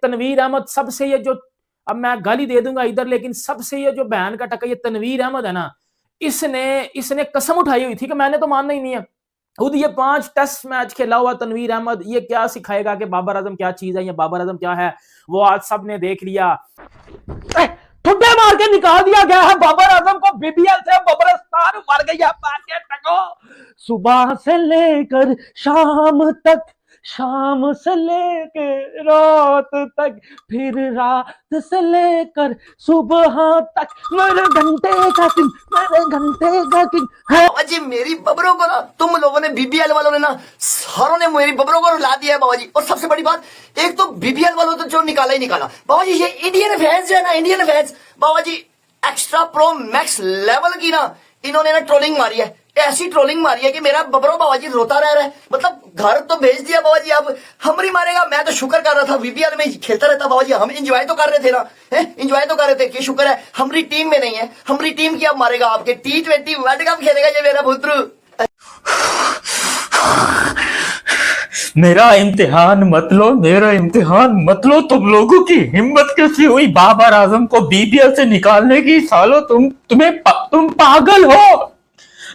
तनवीर अहमद सबसे, ये जो, अब मैं गाली दे दूंगा इधर, लेकिन सबसे ये जो बहन का टक्कर ये तनवीर अहमद है ना, इसने कसम उठाई हुई थी कि मैंने तो मानना ही नहीं है। खुद ये 5 टेस्ट मैच खेला हुआ तनवीर अहमद, ये क्या सिखाएगा कि बाबर आजम क्या चीज है या बाबर आजम क्या है, वो आज सबने देख लिया। ठुड्डे मार के निकाल दिया गया है बाबर आजम को बीबीएल से, बबरस्तान मर गई है मार के टको। सुबह से लेकर शाम तक, शाम से लेकर रात तक, फिर रात से लेकर सुबह तक, मेरे घंटे का किंग, मेरे घंटे का किंग है। बाबा जी मेरी बबरों को ना तुम लोगों ने, बीबीएल वालों ने ना, सारों ने मेरी बबरों को रुला दिया है बाबा जी। और सबसे बड़ी बात, एक तो बीबीएल वालों तो जो निकाला ही निकाला बाबा जी, ये इंडियन फैंस जो है ना, इंडियन फैंस बाबा जी एक्स्ट्रा प्रो मैक्स लेवल की ना इन्होंने ना ट्रोलिंग मारी है, ऐसी ट्रोलिंग मारी है कि मेरा बबरो बाबा जी रोता रह रहा है। मतलब घर तो भेज दिया बाबा जी, अब हमरी मारेगा। मैं तो शुक्र कर रहा था बीबीएल में खेलता रहता बाबा जी, हम एंजॉय तो कर रहे थे ना, एंजॉय तो कर रहे थे कि शुक्र है हमारी टीम में नहीं है, हमारी टीम की अब मारेगा। आपके T20 वर्ल्ड कप खेलेगा ये मेरा पुत्र। मेरा इम्तिहान मत लो, मेरा इम्तिहान मत लो। तुम लोगों की हिम्मत कैसी हुई बाबर आजम को बीबीएल से निकालने की? सालो तुम पागल हो,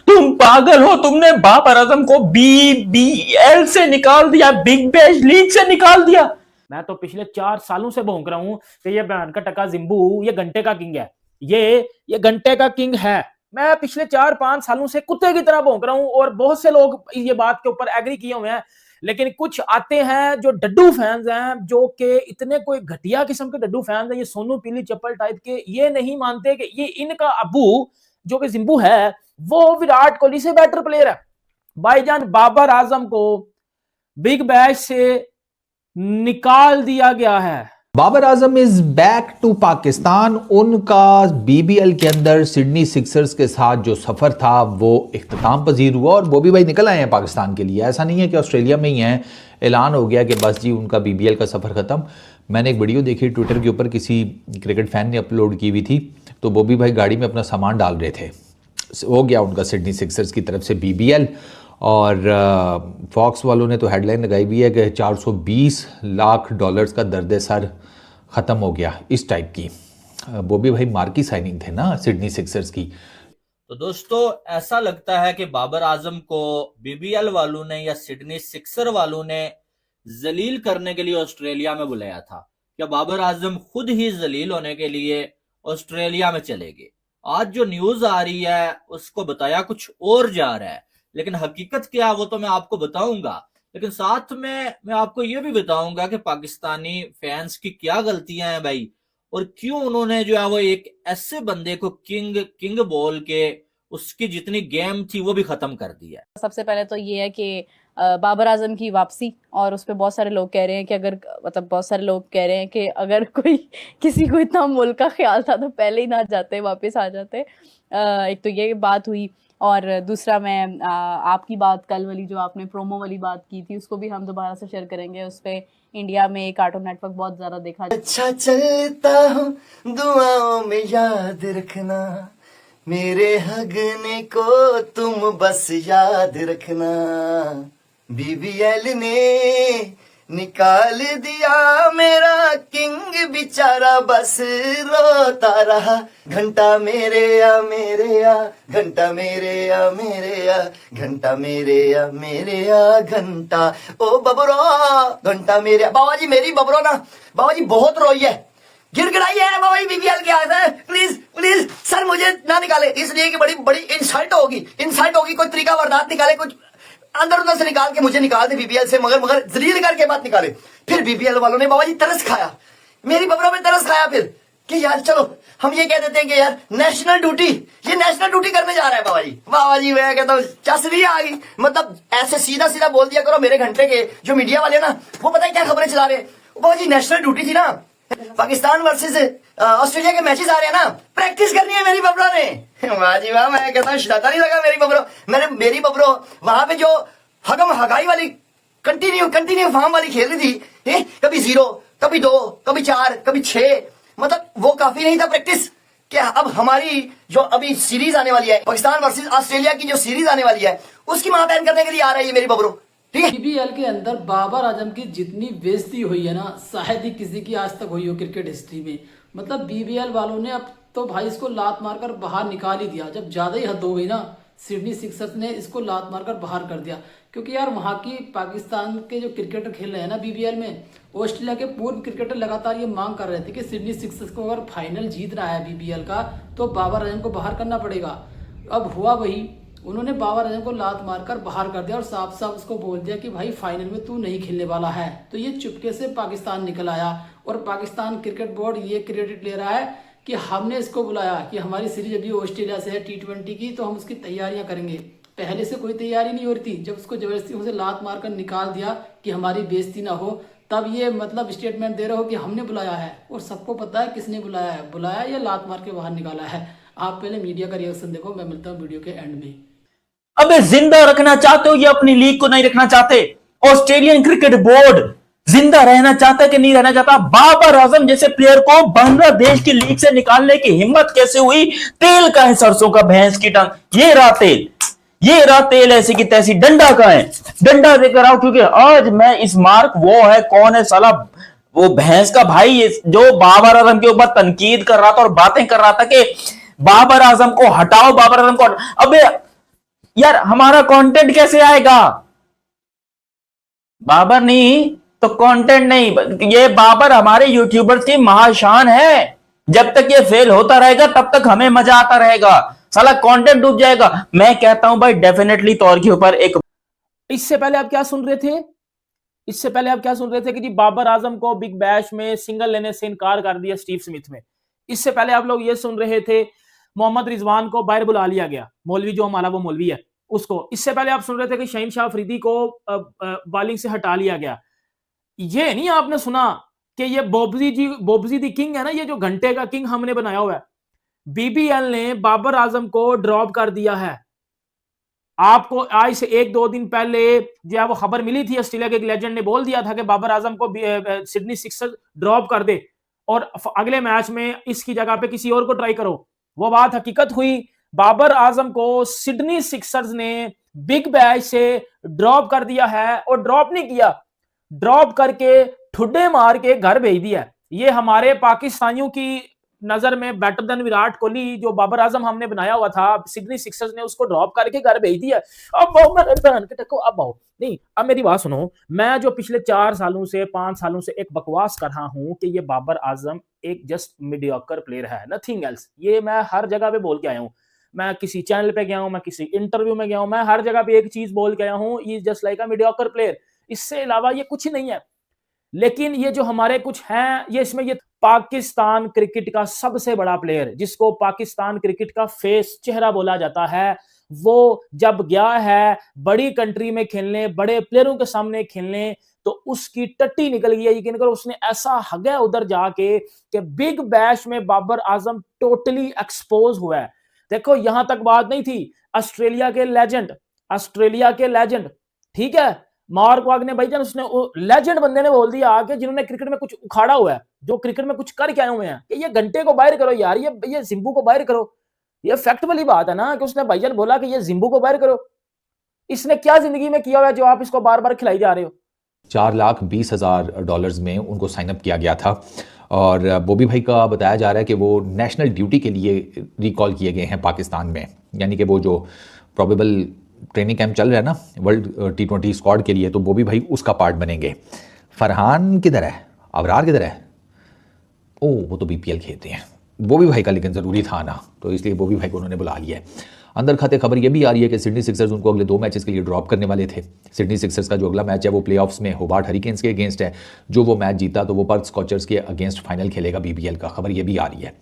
तुम पागल हो। तुमने बाबर आजम को बीबीएल से निकाल दिया, बिग बैश लीग से निकाल दिया। मैं तो पिछले 4 सालों से भौंक रहा हूं कि ये बहन का टका जिम्बू ये घंटे का किंग है, ये घंटे का किंग है। मैं पिछले 4-5 सालों से कुत्ते की तरह भौंक रहा हूं, और बहुत से लोग ये बात के ऊपर एग्री किए हुए हैं। लेकिन कुछ आते हैं जो डड्डू फैंस हैं, जो कि इतने कोई घटिया किस्म के डड्डू फैंस हैं, ये सोनू पीली चप्पल टाइप के, ये नहीं मानते कि ये इनका अबू जो कि जिम्बू है वो विराट कोहली से बेटर प्लेयर है। भाईजान बाबर आजम को बिग बैश से निकाल दिया गया है। Babar Azam is back to Pakistan. उनका बीबीएल के अंदर सिडनी सिक्सर्स के साथ जो सफर था वो इख्तिताम पजीर हुआ, और बॉबी भाई निकल आए हैं पाकिस्तान के लिए। ऐसा नहीं है कि ऑस्ट्रेलिया में ही हैं, ऐलान हो गया कि बस जी उनका बीबीएल का सफर खत्म। मैंने एक वीडियो देखी ट्विटर के ऊपर, किसी क्रिकेट फैन ने अपलोड की हुई थी, तो बॉबी भाई गाड़ी में अपना सामान डाल रहे थे। हो गया उनका सिडनी सिक्सर्स की तरफ से बीबीएल, और फॉक्स वालों ने तो हेडलाइन लगाई हुई है कि $420 लाख का दर्द सर ख़त्म हो गया, इस टाइप की। बॉबी भाई मार्की साइनिंग थे ना सिडनी सिक्सर्स की। तो दोस्तों ऐसा लगता है कि बाबर आजम को बीबीएल वालों ने या सिडनी सिक्सर वालों ने जलील करने के लिए ऑस्ट्रेलिया में बुलाया था। क्या बाबर आजम खुद ही जलील होने के लिए ऑस्ट्रेलिया में चले गए? आज जो न्यूज आ रही है उसको बताया कुछ और जा रहा है, लेकिन हकीकत क्या वो तो मैं आपको बताऊंगा। लेकिन साथ में मैं आपको ये भी बताऊंगा कि पाकिस्तानी फैंस की क्या गलतियां हैं भाई, और क्यों उन्होंने जो है वो एक ऐसे बंदे को किंग बोल के उसकी जितनी गेम थी वो भी खत्म कर दिया। सबसे पहले तो ये है कि बाबर आजम की वापसी, और उस पर बहुत सारे लोग कह रहे हैं कि अगर, मतलब बहुत सारे लोग कह रहे हैं कि अगर किसी को इतना मुल्क का ख्याल था तो पहले ही ना जाते, वापस आ जाते। एक तो ये बात हुई, और दूसरा मैं आपकी बात कल वाली जो आपने प्रोमो वाली बात की थी उसको भी हम दोबारा से शेयर करेंगे। उस पर इंडिया में कार्टून नेटवर्क बहुत ज्यादा देखा। अच्छा चलता हूँ दुआओं में याद रखना, मेरे हगने को तुम बस याद रखना। बीबीएल ने निकाल दिया मेरा किंग बेचारा, बस रोता रहा। घंटा मेरे आ मेरे आ, घंटा मेरे आ मेरे आ, घंटा मेरे आ मेरे आ, घंटा ओ बबरो घंटा मेरे। बाबा जी मेरी बबरो ना बाबा जी बहुत रोई है, गिड़गिड़ाई है बाबा जी बीबीएल के हाथ है। प्लीज प्लीज सर मुझे ना निकाले, इसलिए कि बड़ी बड़ी इंसल्ट होगी, कोई तरीका वारदात निकाले, कुछ अंदर उधर से निकाल के मुझे निकाल दे बीबीएल से, मगर जलील करके बात निकाले। फिर बीबीएल वालों ने बाबा जी तरस खाया, मेरी बबरों में तरस खाया फिर कि यार चलो हम ये कह देते हैं कि यार नेशनल ड्यूटी, ये नेशनल ड्यूटी करने जा रहा है बाबा जी मैं कहता हूँ चसरी आ गई। मतलब ऐसे सीधा सीधा बोल दिया करो। मेरे घंटे के जो मीडिया वाले ना वो पता है क्या खबरें चला रहे हैं, बाबा जी नेशनल ड्यूटी थी ना, पाकिस्तान वर्सेस ऑस्ट्रेलिया के मैचेस आ रहे हैं ना, प्रैक्टिस करनी है मेरी बबरों ने। वाह जी वाह, मैं कहता हूँ शैतान नहीं लगा मेरी बबरो वहां पे जो हगम हगाई वाली कंटिन्यू फॉर्म वाली खेल रही थी, कभी 0, कभी 2, कभी 4, कभी 6, मतलब वो काफी नहीं था प्रैक्टिस। क्या अब हमारी जो अभी सीरीज आने वाली है पाकिस्तान वर्सेस ऑस्ट्रेलिया की, जो सीरीज आने वाली है उसकी मां बैन करने के लिए आ रही है मेरी बबरो। ठीक है। बीबीएल के अंदर बाबर आजम की जितनी बेइज्जती हुई है ना, शायद ही किसी की आज तक हुई हो क्रिकेट हिस्ट्री में। मतलब बीबीएल वालों ने अब तो भाई इसको लात मारकर बाहर निकाल ही दिया। जब ज्यादा ही हद हो गई ना, सिडनी सिक्सर्स ने इसको लात मारकर बाहर कर दिया। क्योंकि यार वहाँ की पाकिस्तान के जो क्रिकेटर खेल रहे हैं ना बीबीएल में, ऑस्ट्रेलिया के पूर्व क्रिकेटर लगातार ये मांग कर रहे थे कि सिडनी सिक्सर्स को अगर फाइनल जीतना है बीबीएल का तो बाबर आजम को बाहर करना पड़ेगा। अब हुआ वही, उन्होंने बाबर आजम को लात मारकर बाहर कर दिया और साफ साफ उसको बोल दिया कि भाई फाइनल में तू नहीं खेलने वाला है। तो ये चुपके से पाकिस्तान निकल आया और पाकिस्तान क्रिकेट बोर्ड ये क्रेडिट ले रहा है कि हमने इसको बुलाया कि हमारी सीरीज अभी ऑस्ट्रेलिया से है T20 की, तो हम उसकी तैयारियां करेंगे। पहले से कोई तैयारी नहीं हो रही थी, जब उसको जबरदस्ती उसे लात मारकर निकाल दिया कि हमारी बेइज्जती ना हो, तब ये मतलब स्टेटमेंट दे रहे हो कि हमने बुलाया है। और सबको पता है किसने बुलाया है, बुलाया या लात मार के बाहर निकाला है। आप पहले मीडिया का रिएक्शन देखो, मैं मिलता हूँ वीडियो के एंड में। अबे जिंदा रखना चाहते हो या अपनी लीग को नहीं रखना चाहते? ऑस्ट्रेलियन क्रिकेट बोर्ड जिंदा रहना चाहता है कि नहीं रहना चाहता? बाबर आजम जैसे प्लेयर को बांग्लादेश की लीग से निकालने की हिम्मत कैसे हुई? तेल का है सरसों का, भैंस की टंग, ये रहा तेल, ये रहा तेल ऐसी की तैसी। डंडा का है, डंडा देकर आओ, क्योंकि आज मैं इस मार्क वो है, कौन है साला, वो भैंस का भाई जो बाबर आजम के ऊपर तनकीद कर रहा था और बातें कर रहा था कि बाबर आजम को हटाओ, बाबर आजम को। अबे यार हमारा कंटेंट कैसे आएगा? बाबर नहीं तो कंटेंट नहीं। ये बाबर हमारे यूट्यूबर्स की महाशान है। जब तक ये फेल होता रहेगा तब तक हमें मजा आता रहेगा, साला कंटेंट डूब जाएगा। मैं कहता हूं भाई डेफिनेटली तौर के ऊपर एक। इससे पहले आप क्या सुन रहे थे? इससे पहले आप क्या सुन रहे थे कि जी बाबर आजम को बिग बैश में सिंगल लेने से इनकार कर दिया स्टीव स्मिथ में। इससे पहले आप लोग ये सुन रहे थे मोहम्मद रिजवान को बाहर बुला लिया गया, मौलवी जो हमारा वो मौलवी है उसको। इससे पहले आप सुन रहे थे कि शाहीन शाह अफरीदी को बॉलिंग से हटा लिया गया। ये नहीं आपने सुना कि ये बोबजी दी किंग है ना, ये जो घंटे का किंग हमने बनाया हुआ है, बीबीएल ने बाबर आजम को ड्रॉप कर दिया है। आपको आज से 1-2 दिन पहले जो है वो खबर मिली थी, ऑस्ट्रेलिया के एक लेजेंड ने बोल दिया था कि बाबर आजम को सिडनी सिक्सर्स ड्रॉप कर दे और अगले मैच में इसकी जगह पे किसी और को ट्राई करो। वो बात हकीकत हुई। बाबर आजम को सिडनी सिक्सर्स ने बिग बैश से ड्रॉप कर दिया है, और ड्रॉप नहीं किया, ड्रॉप करके ठुड्डे मार के घर भेज दिया। ये हमारे पाकिस्तानियों की नजर में बेटर देन विराट कोहली जो बाबर आजम हमने बनाया हुआ था, सिडनी सिक्सर्स ने उसको ड्रॉप करके घर भेज दिया। अब आओ मेरे बहन के टको, अब आओ नहीं। अब मेरी बात सुनो, मैं जो पिछले 4 सालों से 5 सालों से एक बकवास कर रहा हूं कि ये बाबर आजम एक जस्ट मीडियोकर प्लेयर है, नथिंग एल्स। ये मैं हर जगह पे बोल के आया हूं, मैं किसी चैनल पे गया हूं, मैं किसी इंटरव्यू में गया हूं, मैं हर जगह पे एक चीज बोल के आया हूं, ये जस्ट लाइक अ मीडियोकर प्लेयर। इससे अलावा ये कुछ नहीं है। लेकिन ये जो हमारे कुछ हैं, ये इसमें ये पाकिस्तान क्रिकेट का सबसे बड़ा प्लेयर, जिसको पाकिस्तान क्रिकेट का फेस, चेहरा बोला जाता है, वो जब गया है बड़ी कंट्री में खेलने, बड़े प्लेयरों के सामने खेलने, तो उसकी टट्टी निकल गई है। यकीन करो, उसने ऐसा हगा उधर जाके कि बिग बैश में बाबर आजम टोटली एक्सपोज हुआ है। देखो यहां तक बात नहीं थी, ऑस्ट्रेलिया के लेजेंड, ठीक है, मार्क वागने भाईजान, उसने लेजेंड बंदे ने बोल दिया आके, जिन्होंने क्रिकेट में कुछ उखाड़ा हुआ है, जो क्रिकेट में कुछ करके आए हुए हैं, कि ये घंटे को बाहर करो यार, ये जिम्बू को बाहर करो। ये फैक्ट वाली बात है ना कि उसने भाईजान बोला कि ये जिम्बू को बाहर करो। इसने क्या जिंदगी में किया हुआ है जो आप इसको बार बार खिलाई जा रहे हो? $4,20,000 में उनको साइन अप किया गया था। और बॉबी भाई का बताया जा रहा है कि वो नेशनल ड्यूटी के लिए रिकॉल किए गए हैं पाकिस्तान में, यानी कि वो जो प्रोबेबल ट्रेनिंग कैंप चल रहा है ना वर्ल्ड T20 स्क्वाड के लिए, तो बॉबी भाई उसका पार्ट बनेंगे। फरहान किधर है, अबरार किधर है? ओह वो तो BPL खेलते हैं। बॉबी भाई का लेकिन ज़रूरी था ना, तो इसलिए बॉबी भाई को उन्होंने बुला लिया है। अंदर खाते खबर ये भी आ रही है कि सिडनी सिक्सर्स उनको अगले 2 मैचेस के लिए ड्रॉप करने वाले थे। सिडनी सिक्सर्स का जो अगला मैच है वो प्लेऑफ्स में होबार्ट हरिकेन्स के अगेंस्ट है। जो वो मैच जीता तो वो पर्थ स्कॉचर्स के अगेंस्ट फाइनल खेलेगा BBL का। खबर ये भी आ रही है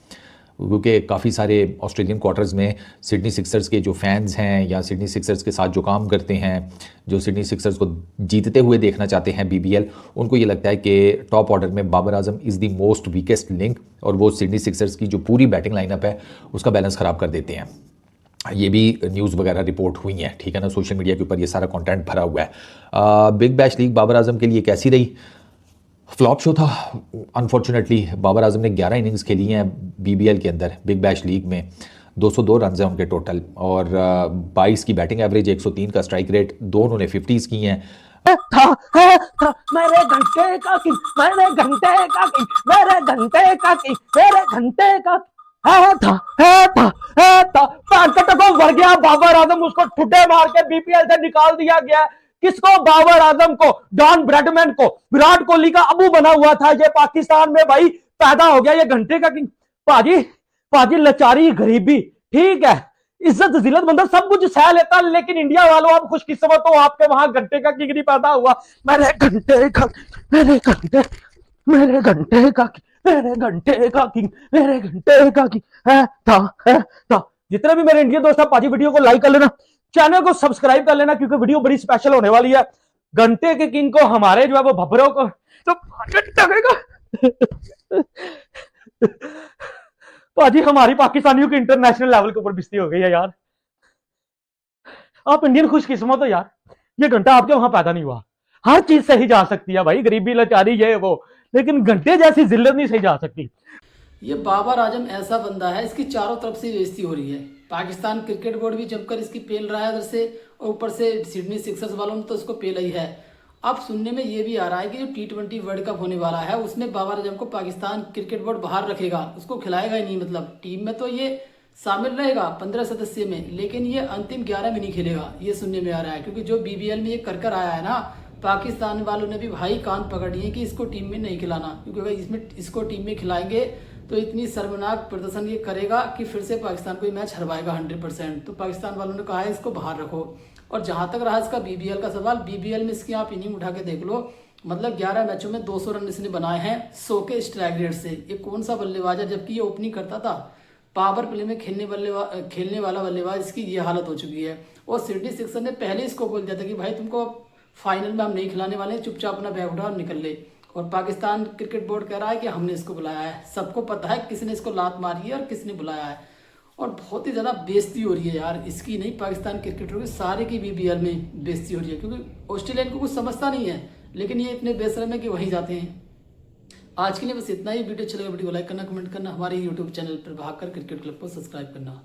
क्योंकि काफ़ी सारे ऑस्ट्रेलियन क्वार्टर्स में सिडनी सिक्सर्स के जो फैंस हैं या सिडनी सिक्सर्स के साथ जो काम करते हैं, जो सिडनी सिक्सर्स को जीतते हुए देखना चाहते हैं BBL, उनको ये लगता है कि टॉप ऑर्डर में Babar Azam is the most weakest link, और वो सिडनी सिक्सर्स की जो पूरी बैटिंग लाइनअप है उसका बैलेंस ख़राब कर देते हैं। ये भी न्यूज़ वगैरह रिपोर्ट हुई हैं, ठीक है ना, सोशल मीडिया के ऊपर ये सारा कंटेंट भरा हुआ है। Big bash league Babar Azam के लिए कैसी रही? फ्लॉप शो था अनफॉर्चुनेटली। बाबर आजम ने 11 इनिंग्स खेली हैं BBL के अंदर, बिग बैश लीग में 202 रन हैं उनके टोटल, और 22 की बैटिंग एवरेज, 103 का स्ट्राइक रेट, 2 उन्होंने 50s की हैं। मेरे घंटे का किंग, मेरे घंटे का किंग, मेरे घंटे का किंग, मेरे घंटे का मर गया बाबर आजम, उसको ठुड्डे मार के बीपीएल से निकाल दिया गया। किसको? बाबर आजम को, डॉन ब्रैडमैन को। विराट कोहली का अबू बना हुआ था ये पाकिस्तान में भाई, पैदा हो गया ये घंटे का किंग। पाजी लाचारी गरीबी ठीक है, इज्जत जिल्लत बंदा सब कुछ सह लेता, लेकिन इंडिया वालों आप खुशकिस्मत हो, आपके वहां घंटे का किंग नहीं पैदा हुआ। मेरे घंटे का मेरे घंटे मेरे घंटे का मेरे घंटे का किंग, मेरे घंटे का किंग है था। जितने भी मेरे इंडियन दोस्त हैं पाजी, वीडियो को लाइक कर लेना, चैनल को सब्सक्राइब कर लेना, क्योंकि वीडियो बड़ी स्पेशल होने वाली है। घंटे के किंग को हमारे जो है वो भब्बरों को तो पाजी हमारी पाकिस्तानियों की इंटरनेशनल लेवल के ऊपर बिस्ती हो गई है यार। आप इंडियन खुशकिस्मत हो यार, ये घंटा आपके वहां पैदा नहीं हुआ। हर चीज सही जा सकती है भाई, गरीबी लाचारी ये वो, लेकिन घंटे जैसी जिल्लत नहीं सही जा सकती। ये बाबर आजम ऐसा बंदा है, इसकी चारों तरफ से बेइज्जती हो रही है। पाकिस्तान क्रिकेट बोर्ड भी जमकर इसकी पेल रहा है उधर से, और ऊपर से सिडनी सिक्सर्स वालों ने तो इसको पेला ही है। अब सुनने में ये भी आ रहा है कि जो T20 वर्ल्ड कप होने वाला है उसमें बाबर आजम को पाकिस्तान क्रिकेट बोर्ड बाहर रखेगा, उसको खिलाएगा ही नहीं। मतलब टीम में तो ये शामिल रहेगा 15 सदस्य में, लेकिन ये अंतिम 11 में नहीं खेलेगा, ये सुनने में आ रहा है। क्योंकि जो BBL में ये कर आया है ना, पाकिस्तान वालों ने भी भाई कान पकड़ लिए कि इसको टीम में नहीं खिलाना, क्योंकि अगर इसमें इसको टीम में खिलाएंगे तो इतनी शर्मनाक प्रदर्शन ये करेगा कि फिर से पाकिस्तान को ये मैच हरवाएगा 100%। तो पाकिस्तान वालों ने कहा है इसको बाहर रखो। और जहां तक रहा इसका BBL का सवाल, BBL में इसकी आप इनिंग उठा के देख लो, मतलब 11 मैचों में 200 रन इसने बनाए हैं 100 के स्ट्राइक रेट से। ये कौन सा बल्लेबाज है, जबकि ये ओपनिंग करता था। पावर प्ले में खेलने वाला बल्लेबाज इसकी ये हालत हो चुकी है। और सिडनी सिक्सर ने पहले इसको बोल दिया था कि भाई तुमको फाइनल में हम नहीं खिलाने वाले, चुपचाप अपना बैग उठा और निकल ले। और पाकिस्तान क्रिकेट बोर्ड कह रहा है कि हमने इसको बुलाया है। सबको पता है किसने इसको लात मारी है और किसने बुलाया है। और बहुत ही ज़्यादा बेइज्जती हो रही है यार, इसकी नहीं पाकिस्तान क्रिकेटरों की, सारे की BBL में बेइज्जती हो रही है। क्योंकि ऑस्ट्रेलियन को कुछ समझता नहीं है, लेकिन ये इतने बेशरम है कि वहीं जाते हैं। आज के लिए बस इतना ही। वीडियो अच्छा लगा वीडियो को लाइक करना, कमेंट करना, हमारे YouTube चैनल पर भागकर क्रिकेट क्लब को सब्सक्राइब करना।